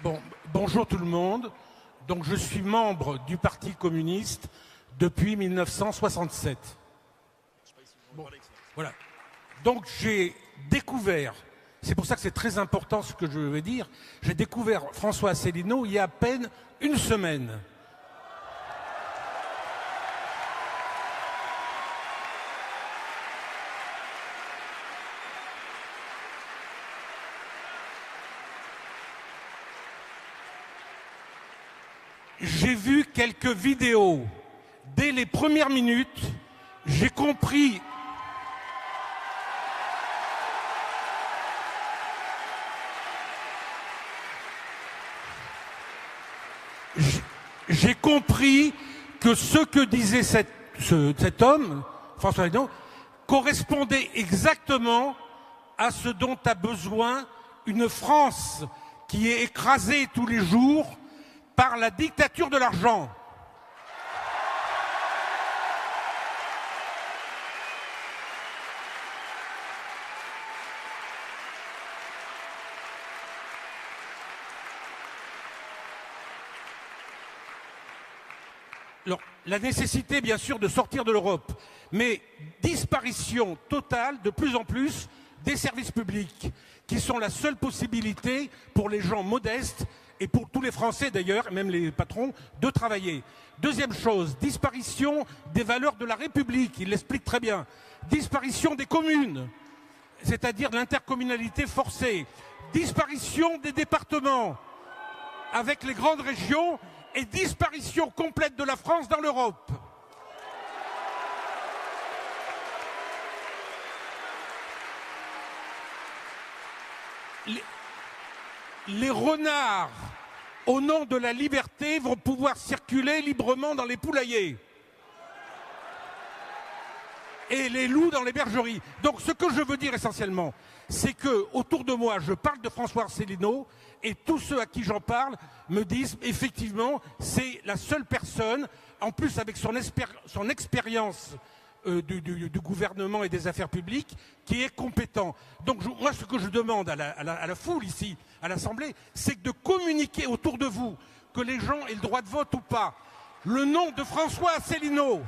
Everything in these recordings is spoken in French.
Bon, bonjour tout le monde. Donc je suis membre du Parti communiste depuis 1967. Bon, voilà. Donc j'ai découvert, c'est pour ça que c'est très important ce que je vais dire, j'ai découvert François Asselineau il y a à peine une semaine. J'ai vu quelques vidéos. Dès les premières minutes, j'ai compris. J'ai compris que ce que disait cet homme, François Asselineau, correspondait exactement à ce dont a besoin une France qui est écrasée tous les jours par la dictature de l'argent. Alors, la nécessité, bien sûr, de sortir de l'Europe, mais disparition totale, de plus en plus, des services publics, qui sont la seule possibilité pour les gens modestes, et pour tous les Français d'ailleurs, même les patrons, de travailler. Deuxième chose, disparition des valeurs de la République, il l'explique très bien. Disparition des communes, c'est-à-dire l'intercommunalité forcée. Disparition des départements, avec les grandes régions, et disparition complète de la France dans l'Europe. Les renards, au nom de la liberté, vont pouvoir circuler librement dans les poulaillers. Et les loups dans les bergeries. Donc ce que je veux dire essentiellement, c'est que autour de moi, je parle de François Asselineau, et tous ceux à qui j'en parle me disent effectivement, c'est la seule personne, en plus avec son expérience du gouvernement et des affaires publiques, qui est compétent. Donc moi, ce que je demande à la foule ici, à l'Assemblée, c'est de communiquer autour de vous, que les gens aient le droit de vote ou pas, le nom de François Asselineau.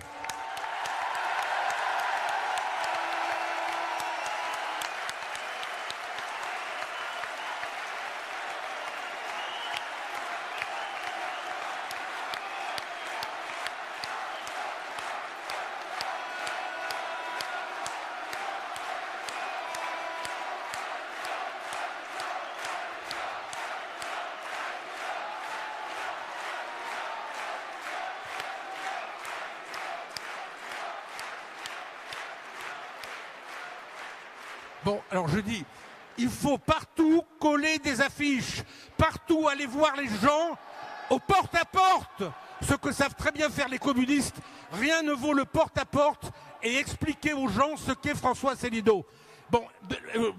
Bon, alors je dis, il faut partout coller des affiches, partout aller voir les gens au porte-à-porte, ce que savent très bien faire les communistes. Rien ne vaut le porte-à-porte et expliquer aux gens ce qu'est François Asselineau. Bon,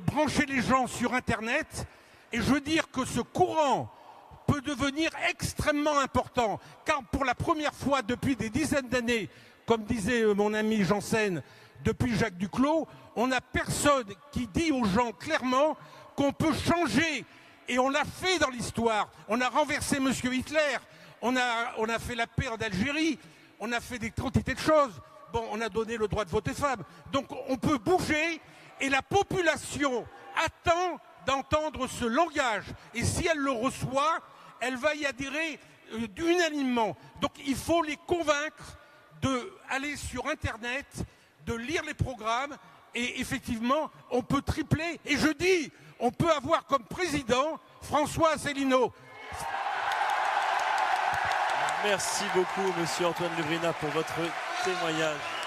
brancher les gens sur Internet, et je veux dire que ce courant peut devenir extrêmement important, car pour la première fois depuis des dizaines d'années, comme disait mon ami Janssen, depuis Jacques Duclos, on n'a personne qui dit aux gens clairement qu'on peut changer. Et on l'a fait dans l'histoire. On a renversé M. Hitler, on a fait la paix en Algérie, on a fait des quantités de choses. Bon, on a donné le droit de vote aux femmes. Donc on peut bouger, et la population attend d'entendre ce langage. Et si elle le reçoit, elle va y adhérer unanimement. Donc il faut les convaincre d'aller sur Internet, de lire les programmes, et effectivement, on peut tripler, et je dis, on peut avoir comme président François Asselineau. Merci beaucoup, monsieur Antoine Lebrina, pour votre témoignage.